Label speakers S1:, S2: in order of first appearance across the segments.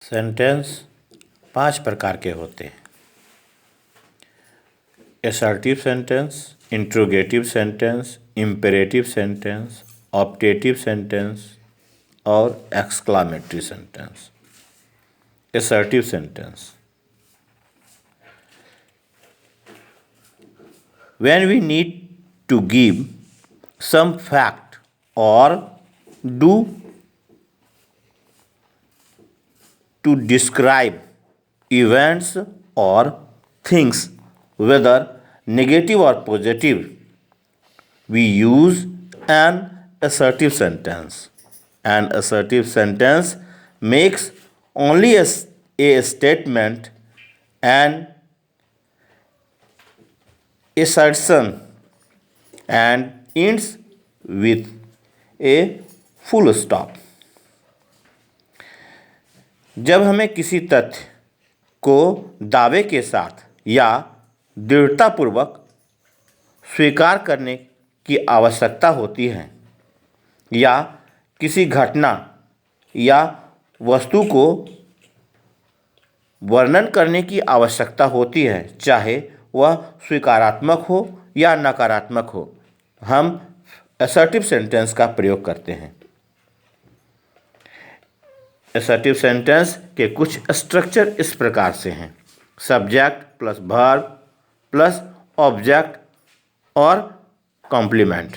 S1: Sentence 5 प्रकार के होते हैं। Assertive sentence, interrogative sentence, imperative sentence, optative sentence और exclamatory sentence. Assertive sentence, when we need to give some fact or do to describe events or things, whether negative or positive, we use an assertive sentence. An assertive sentence makes only a statement and assertion and ends with a full stop. जब हमें किसी तथ्य को दावे के साथ या दृढ़तापूर्वक स्वीकार करने की आवश्यकता होती है या किसी घटना या वस्तु को वर्णन करने की आवश्यकता होती है, चाहे वह स्वीकारात्मक हो या नकारात्मक हो, हम असर्टिव सेंटेंस का प्रयोग करते हैं। असर्टिव सेंटेंस के कुछ स्ट्रक्चर इस प्रकार से हैं: subject plus verb plus object और कॉम्प्लीमेंट,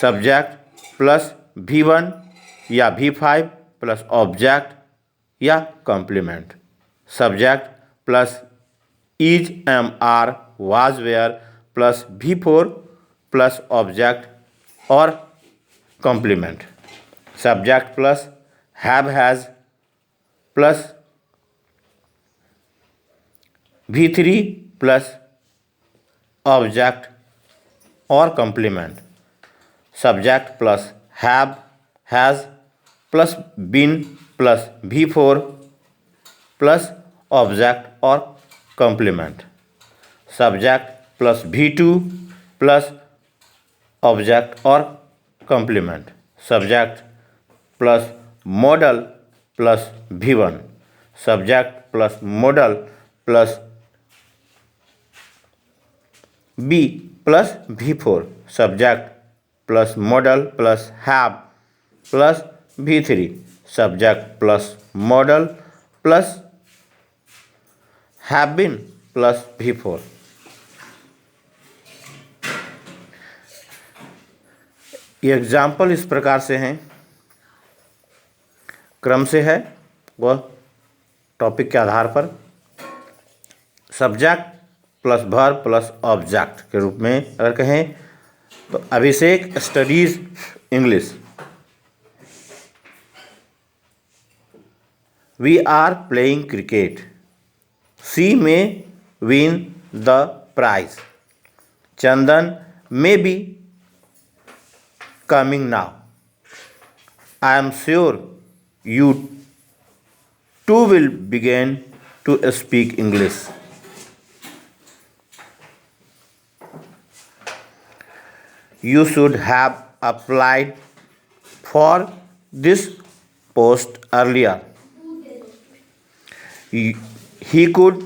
S1: सब्जेक्ट प्लस V1 या V5 प्लस ऑब्जेक्ट या complement, subject plus is, am, are, was, were plus V4 plus object और complement, subject plus have, has plus V3 plus object और complement, subject plus have, has plus been plus V4 plus object और complement, subject plus V2 plus object और complement, subject plus modal plus V1, subject plus modal plus B plus V4, subject plus modal plus have plus V3, subject plus modal plus have been plus V4। ये example इस प्रकार से हैं, क्रम से है वह टॉपिक के आधार पर। Subject plus verb plus object के रूप में अगर कहें तो Abhishek studies English, we are playing cricket, she may win the prize, Chandan may be coming now, I am sure you too will begin to speak English. You should have applied for this post earlier. He could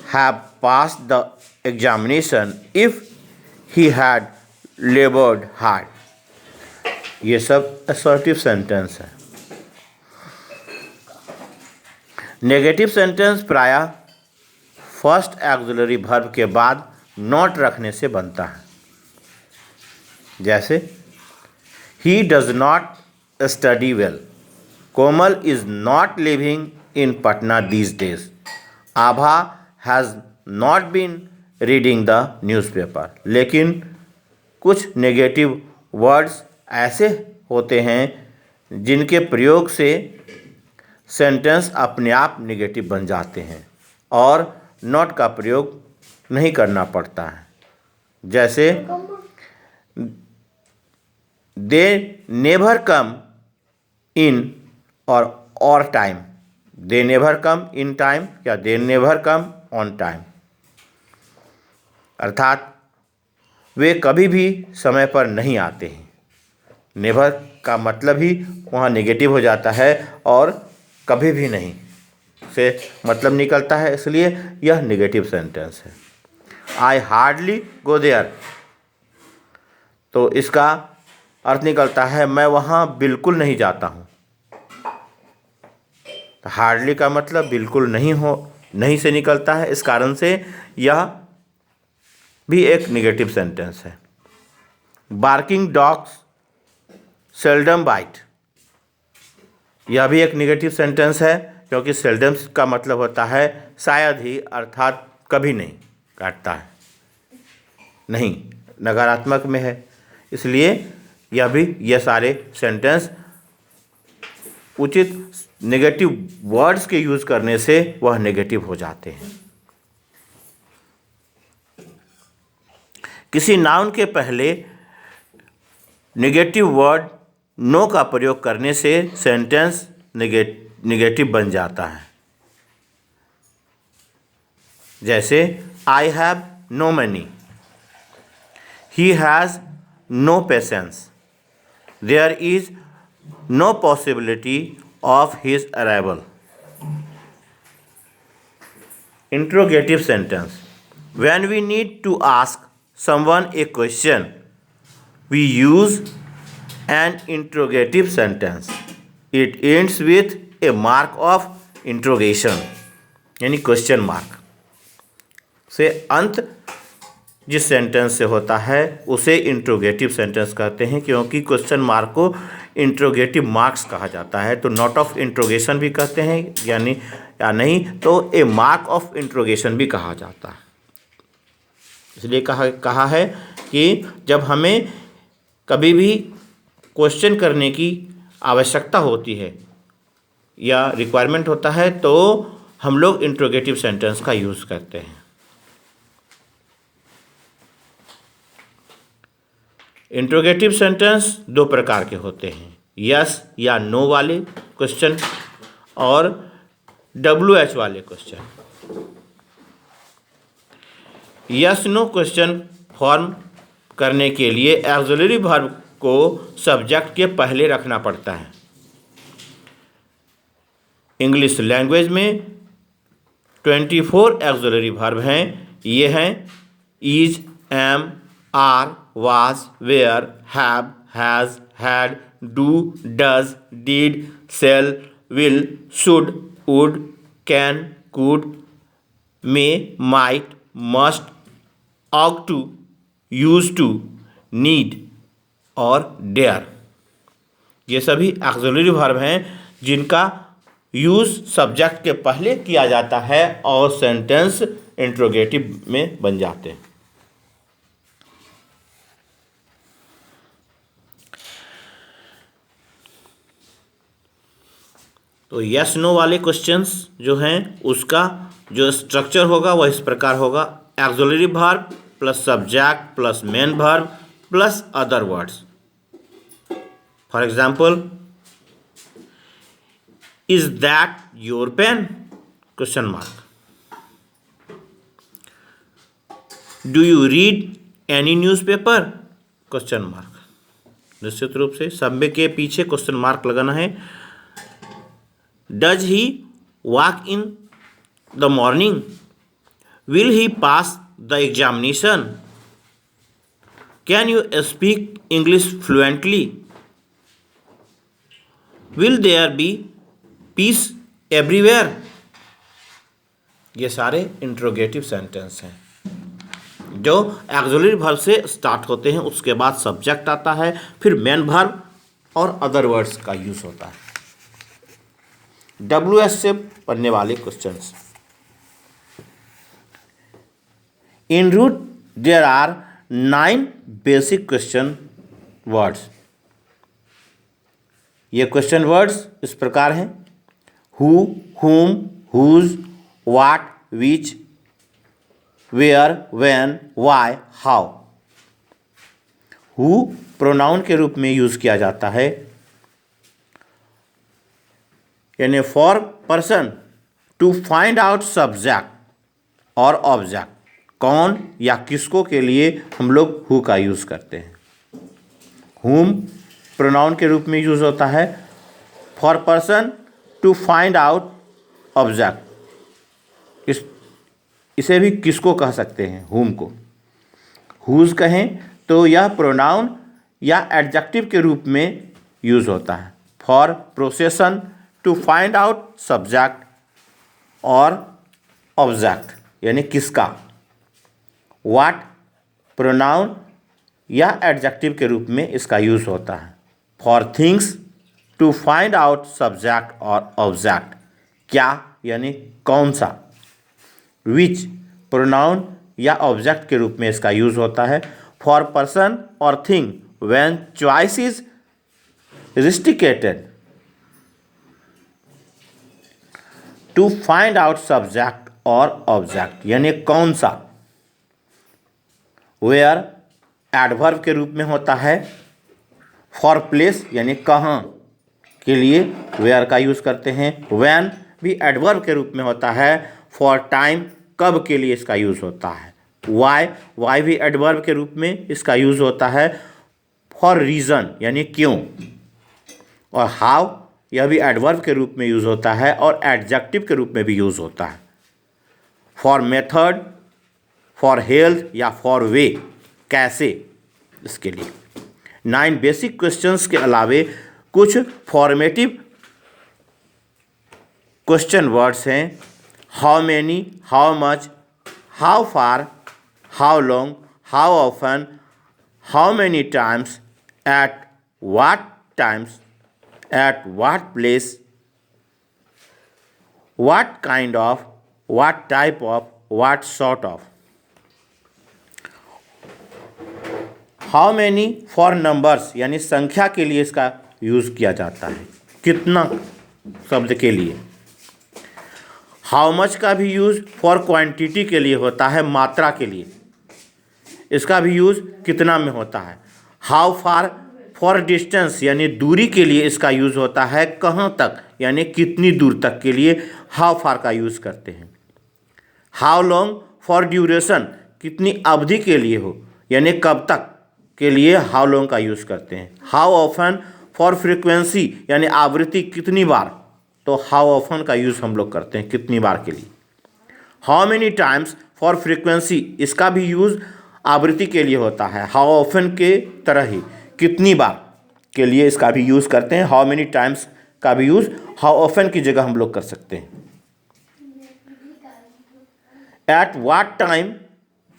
S1: have passed the examination if he had labored hard. ये सब assertive sentence है। Negative sentence प्रायः first auxiliary verb के बाद not रखने से बनता है, जैसे he does not study well, Komal is not living in Patna these days, Abha has not been reading the newspaper. लेकिन कुछ नेगेटिव वर्ड्स ऐसे होते हैं जिनके प्रयोग से सेंटेंस अपने आप नेगेटिव बन जाते हैं और नॉट का प्रयोग नहीं करना पड़ता है, जैसे दे नेवर कम इन और time, they never come in time या they never come on time, अर्थात वे कभी भी समय पर नहीं आते हैं। नेवर का मतलब ही वहाँ नेगेटिव हो जाता है और कभी भी नहीं से मतलब निकलता है, इसलिए यह नेगेटिव सेंटेंस है। आई हार्डली गो देयर, तो इसका अर्थ निकलता है मैं वहाँ बिल्कुल नहीं जाता हूँ। हार्डली का मतलब बिल्कुल नहीं से निकलता है, इस कारण से यह भी एक नेगेटिव सेंटेंस है। बार्किंग डॉग्स सेल्डम बाइट, यह भी एक नेगेटिव सेंटेंस है, क्योंकि सेल्डम का मतलब होता है शायद ही, अर्थात कभी नहीं काटता है, नहीं नकारात्मक में है, इसलिए यह सारे सेंटेंस उचित नेगेटिव वर्ड्स के यूज़ करने से वह नेगेटिव हो जाते हैं। किसी नाउन के पहले नेगेटिव वर्ड नो का प्रयोग करने से सेंटेंस नेगेटिव बन जाता है। जैसे I have no money, he has no patience, there is no possibility of his arrival. Interrogative sentence. When we need to ask someone a question, we use an interrogative sentence. It ends with a mark of interrogation, यानी question mark से अंत जिस sentence से होता है उसे interrogative sentence कहते हैं, क्योंकि क्वेश्चन मार्क को इंट्रोगेटिव मार्क्स कहा जाता है। तो नोट ऑफ इंट्रोगेशन भी कहते हैं, यानी या नहीं तो ए मार्क ऑफ इंट्रोगेशन भी कहा जाता है। इसलिए कहा है कि जब हमें कभी भी क्वेश्चन करने की आवश्यकता होती है या रिक्वायरमेंट होता है तो हम लोग इंट्रोगेटिव सेंटेंस का यूज़ करते हैं। इंट्रोगेटिव सेंटेंस दो प्रकार के होते हैं, यस या नो वाले क्वेश्चन और WH वाले question. Yes no question form करने के लिए ऑक्सिलरी वर्ब को सब्जेक्ट के पहले रखना पड़ता है। इंग्लिश लैंग्वेज में 24 ऑक्सिलरी वर्ब हैं। ये हैं is, am, are, was, were, have, has, had, do, does, did, shall, will, should, would, can, could, may, might, must, ought to, used to, need और dare। ये सभी ऑक्सिलरी वर्ब हैं जिनका use subject के पहले किया जाता है और सेंटेंस इंट्रोगेटिव में बन जाते हैं। तो यस नो वाले क्वेश्चंस जो हैं उसका जो स्ट्रक्चर होगा वह इस प्रकार होगा, auxiliary verb plus subject plus main verb plus other words. For example, is that your pen? Question mark. Do you read any newspaper? Question mark. निश्चित रूप से सब के पीछे क्वेश्चन मार्क लगाना है। Does he walk in the morning? Will he pass the examination? Can you speak English fluently? Will there be peace everywhere? ये सारे इंट्रोगेटिव सेंटेंस हैं जो ऑक्सिलरी वर्ब से स्टार्ट होते हैं, उसके बाद सब्जेक्ट आता है, फिर मेन वर्ब और अदर वर्ड्स का यूज़ होता है। WH से पढ़ने वाले questions. In route there are 9 basic question words. ये क्वेश्चन वर्ड्स इस प्रकार हैं, who, whom, whose, what, which, where, when, why, how. Who pronoun के रूप में यूज किया जाता है, यानी for person to find out subject और ऑब्जेक्ट, कौन या किसको के लिए हम लोग हु का यूज़ करते हैं। हुम प्रोनाउन के रूप में यूज़ होता है। For person to find out object, इसे भी किसको कह सकते हैं, हुम को। हुज कहें तो यह प्रोनाउन या एडजेक्टिव के रूप में यूज़ होता है। For possession to find out subject और ऑब्जेक्ट यानी किसका। व्हाट प्रोनाउन या एडजेक्टिव के रूप में इसका यूज़ होता है। For things to find out subject और ऑब्जेक्ट, क्या यानी कौन सा। विच प्रोनाउन या ऑब्जेक्ट के रूप में इसका यूज़ होता है। फॉर पर्सन और thing when choice is restricted to find out subject और ऑब्जेक्ट यानी कौन सा। वेयर एडवर्ब के रूप में होता है। फॉर प्लेस यानी कहाँ के लिए वेयर का यूज़ करते हैं। व्हेन भी एडवर्ब के रूप में होता है। फॉर टाइम कब के लिए इसका यूज़ होता है। वाई भी एडवर्ब के रूप में इसका यूज़ होता है। फॉर रीज़न यानी क्यों। और हाउ यह भी एडवर्ब के रूप में यूज़ होता है और एडजेक्टिव के रूप में भी यूज़ होता है। फॉर मेथड, फॉर हेल्थ या फॉर वे कैसे, इसके लिए। 9 बेसिक क्वेश्चंस के अलावे कुछ फॉर्मेटिव क्वेश्चन वर्ड्स हैं। How many, how much, how far, how long, how often, how many times, at what times, at what place, what kind of, what type of, what sort of. How many for numbers यानी संख्या के लिए इसका use किया जाता है, कितना शब्द के लिए। हाउ मच का भी यूज़ फॉर क्वांटिटी के लिए होता है, मात्रा के लिए, इसका भी यूज़ कितना में होता है। हाउ फार फॉर डिस्टेंस यानी दूरी के लिए इसका यूज़ होता है, कहाँ तक यानी कितनी दूर तक के लिए हाउ फार का यूज़ करते हैं। हाउ लॉन्ग फॉर ड्यूरेशन कितनी अवधि के लिए हो यानी कब तक के लिए हाउ लॉन्ग का यूज़ करते हैं। हाउ ऑफन फॉर फ्रीक्वेंसी यानी आवृत्ति कितनी बार, तो हाउ ऑफन का यूज़ हम लोग करते हैं कितनी बार के लिए। How many times for frequency, इसका भी यूज़ आवृत्ति के लिए होता है, हाउ ऑफन के तरह ही कितनी बार के लिए इसका भी यूज़ करते हैं। हाउ मेनी टाइम्स का भी यूज़ हाउ ऑफन की जगह हम लोग कर सकते हैं। At what time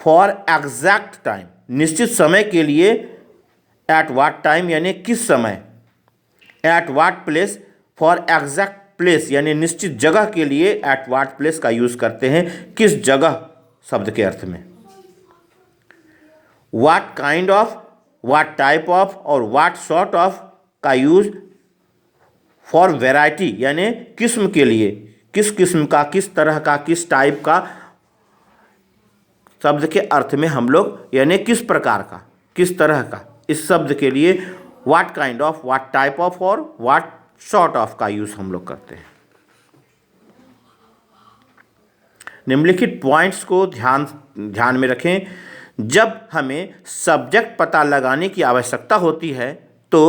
S1: for exact time, निश्चित समय के लिए एट व्हाट टाइम यानी किस समय। At what place for exact place यानी निश्चित जगह के लिए एट व्हाट प्लेस का यूज़ करते हैं, किस जगह शब्द के अर्थ में। What kind of, what type of और व्हाट सॉर्ट ऑफ का यूज़ फॉर वैरायटी यानी किस्म के लिए, किस किस्म का, किस तरह का, किस टाइप का शब्द के अर्थ में हम लोग यानी किस प्रकार का, किस तरह का, इस शब्द के लिए what kind of, what type of और व्हाट सॉर्ट ऑफ का यूज़ हम लोग करते हैं। निम्नलिखित पॉइंट्स को ध्यान में रखें। जब हमें सब्जेक्ट पता लगाने की आवश्यकता होती है तो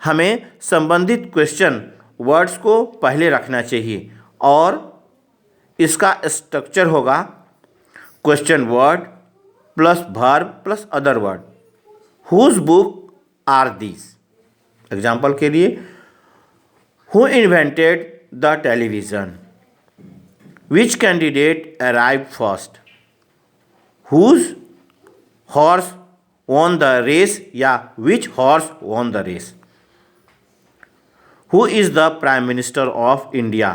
S1: हमें संबंधित क्वेश्चन वर्ड्स को पहले रखना चाहिए और इसका स्ट्रक्चर होगा question word plus verb plus other word. Whose book are these. Example के लिए, who invented the television, which candidate arrived first, whose horse won the race या which horse won the race, who is the prime minister of India,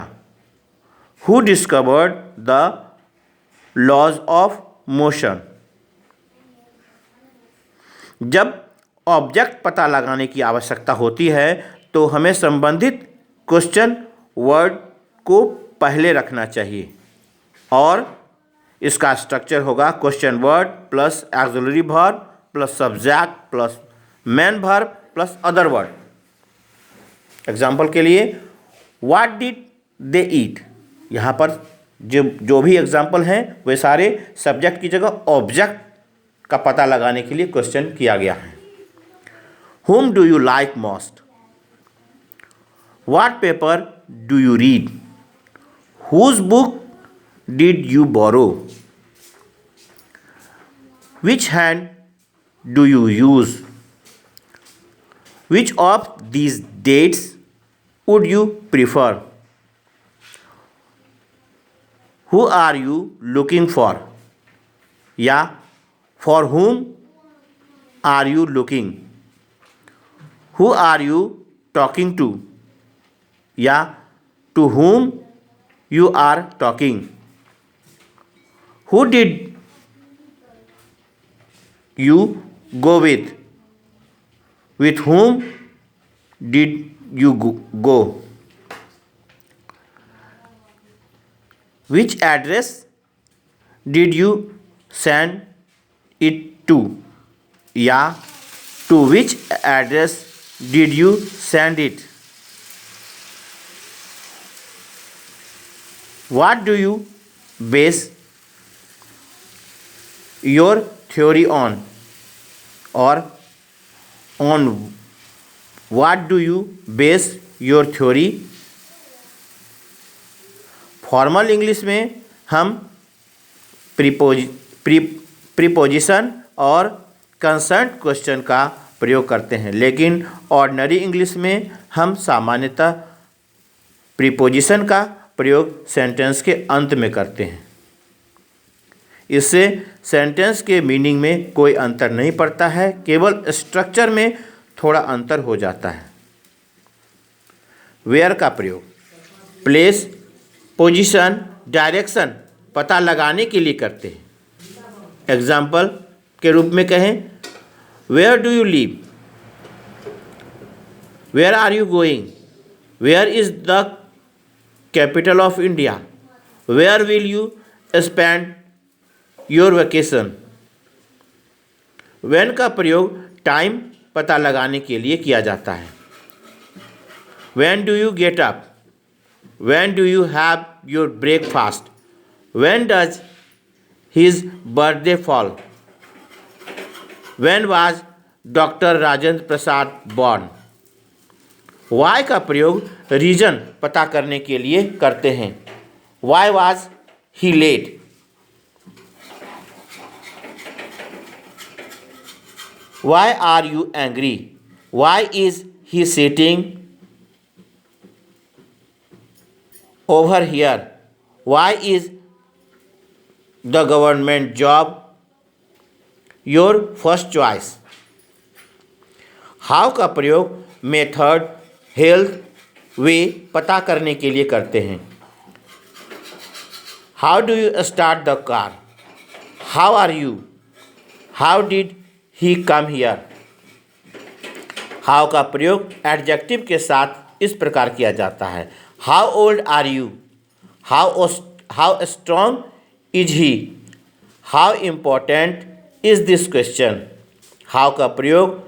S1: who discovered the laws of motion। जब object पता लगाने की आवश्यकता होती है तो हमें संबंधित क्वेश्चन वर्ड को पहले रखना चाहिए और इसका स्ट्रक्चर होगा question word plus auxiliary verb plus subject plus main verb plus other word. Example के लिए, व्हाट डिड दे ईट, यहाँ पर जो भी एग्जाम्पल हैं वे सारे सब्जेक्ट की जगह ऑब्जेक्ट का पता लगाने के लिए क्वेश्चन किया गया है। Whom do you like most? What paper do you read? Whose book did you borrow? Which hand do you use? Which of these dates would you prefer? Who are you looking for? या for whom are you looking? Who are you talking to? या to whom you are talking? Who did you go with? With whom did you go? Which address did you send it to? या to which address did you send it? What do you base your theory on? और on what do you base your theory? Formal English में हम preposition और concerned question का प्रयोग करते हैं, लेकिन ऑर्डिनरी इंग्लिश में हम सामान्यतः प्रीपोजिशन का प्रयोग सेंटेंस के अंत में करते हैं। इससे सेंटेंस के मीनिंग में कोई अंतर नहीं पड़ता है, केवल स्ट्रक्चर में थोड़ा अंतर हो जाता है। वेयर का प्रयोग प्लेस, पोजीशन, डायरेक्शन पता लगाने के लिए करते हैं। एग्जाम्पल के रूप में कहें, where do you live? Where are you going? Where is the capital of India? Where will you spend your vacation? When का प्रयोग टाइम पता लगाने के लिए किया जाता है। When do you get up? When do you have your breakfast? When does his birthday fall? When was doctor Rajendra Prasad born? Why का प्रयोग रीजन पता करने के लिए करते हैं। Why was he late? Why are you angry? Why is he sitting over here? Why is the government job your first choice? How का प्रयोग मेथड, हेल्थ, वे पता करने के लिए करते हैं। How do you start the car? How are you? How did he come here? How का प्रयोग एडजेक्टिव के साथ इस प्रकार किया जाता है। How old are you? How strong is he? How important is this question? How का प्रयोग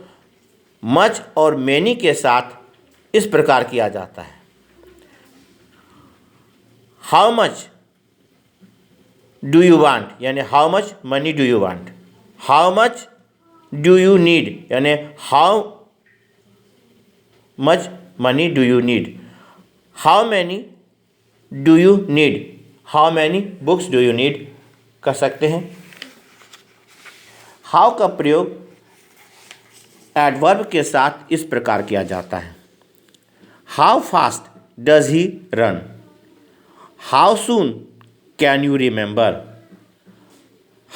S1: much और many के साथ इस प्रकार किया जाता है। How much do you want? यानी how much money do you want? How much do you need? यानी how much money do you need? How many do you need? How many books do you need? कर सकते हैं। How का प्रयोग adverb के साथ इस प्रकार किया जाता है। How fast does he run? How soon can you remember?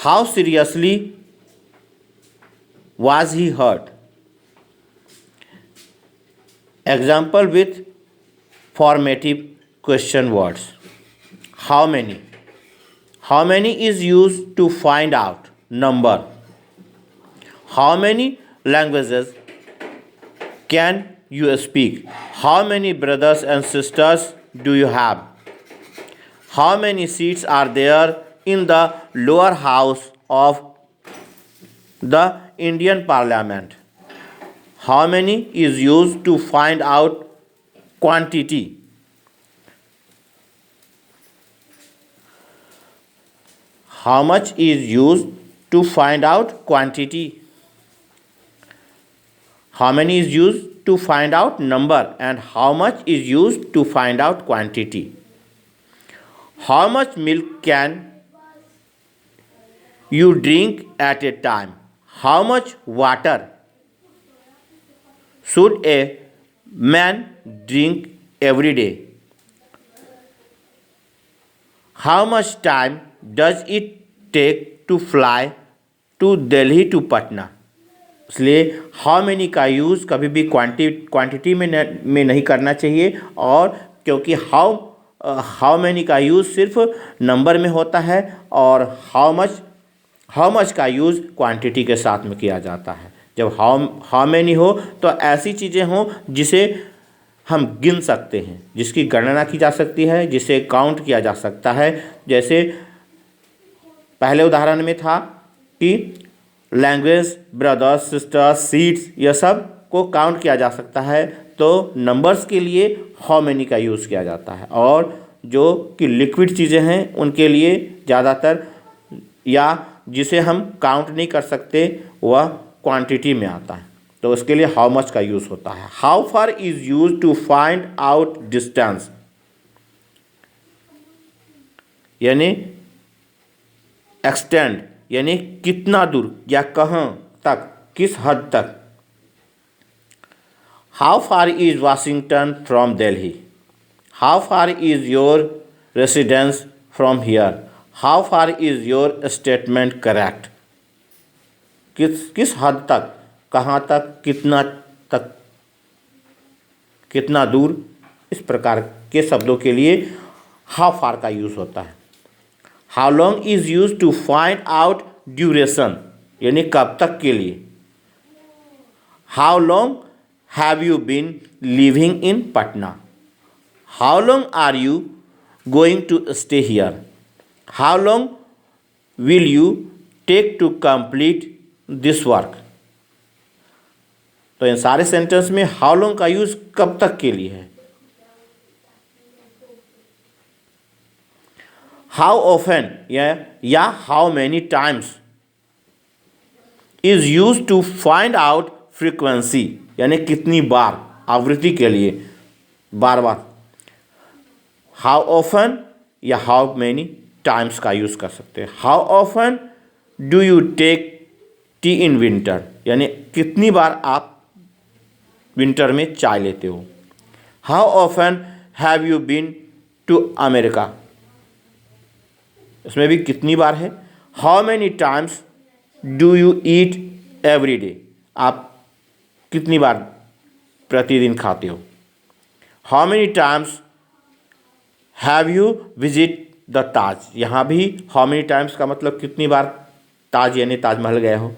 S1: How seriously was he hurt? Example with formative question words. How many? How many is used to find out number. How many languages can you speak? How many brothers and sisters do you have? How many seats are there in the lower house of the Indian Parliament? How many is used to find out quantity. How much is used to find out quantity. how many is used to find out number and how much is used to find out quantity. How much milk can you drink at a time? How much water should a man drink every day? How much time does it take to fly to Delhi to Patna? इसलिए how many का use कभी भी quantity में नहीं करना चाहिए, और क्योंकि हाउ मैनी का यूज़ सिर्फ नंबर में होता है और हाउ मच का यूज़ क्वांटिटी के साथ में किया जाता है। जब हाउ मैनी हो तो ऐसी चीज़ें हों जिसे हम गिन सकते हैं, जिसकी गणना की जा सकती है, जिसे काउंट किया जा सकता है। जैसे पहले उदाहरण में था कि लैंग्वेज, ब्रदर्स, सिस्टर्स, सीड्स, यह सब को काउंट किया जा सकता है, तो नंबर्स के लिए हाउ मैनी का यूज़ किया जाता है, और जो कि लिक्विड चीज़ें हैं उनके लिए ज़्यादातर, या जिसे हम काउंट नहीं कर सकते, वह क्वांटिटी में आता है, तो उसके लिए हाउ मच का यूज़ होता है। How far is use to find out distance, यानी एक्सटेंड, यानी कितना दूर या कहाँ तक, किस हद तक। How far is Washington from Delhi? How far is your residence from here? How far is your statement correct? किस हद तक, कहाँ तक, कितना दूर, इस प्रकार के शब्दों के लिए हाउ फार का यूज़ होता है। How long is use to find out duration, यानी कब तक के लिए। How long have you been living in Patna? How long are you going to stay here? How long will you take to complete this work? तो इन सारे sentence में how long का यूज कब तक के लिए है। हाउ ऑफन या how many times is use to find out frequency, यानी कितनी बार, आवृत्ति के लिए बार बार। हाउ ऑफन या हाउ मैनी टाइम्स का यूज़ कर सकते हैं। How often do you take tea in winter, यानी कितनी बार आप विंटर में चाय लेते हो। How often have you been to America, इसमें भी कितनी बार है। How many times do you eat every day, आप कितनी बार प्रतिदिन खाते हो। How many times have you visit the Taj, यहाँ भी हाउ मैनी टाइम्स का मतलब कितनी बार ताज यानी ताजमहल गए हो।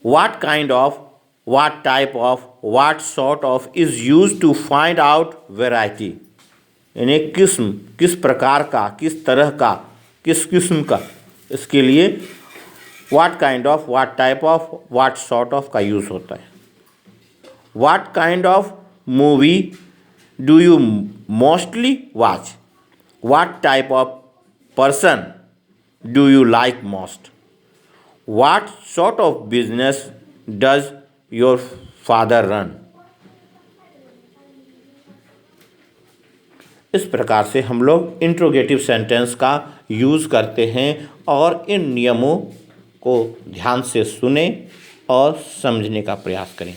S1: What kind of, what type of, what sort of is use to find out variety, यानी किस्म, किस प्रकार का, किस तरह का, किस किस्म का, इसके लिए what kind of, what type of, what sort of का यूज़ होता है। What kind of movie do you mostly watch? What type of person do you like most? What sort of business does your father run? इस प्रकार से हम लोग interrogative sentence का use करते हैं, और इन नियमों को ध्यान से सुने और समझने का प्रयास करें।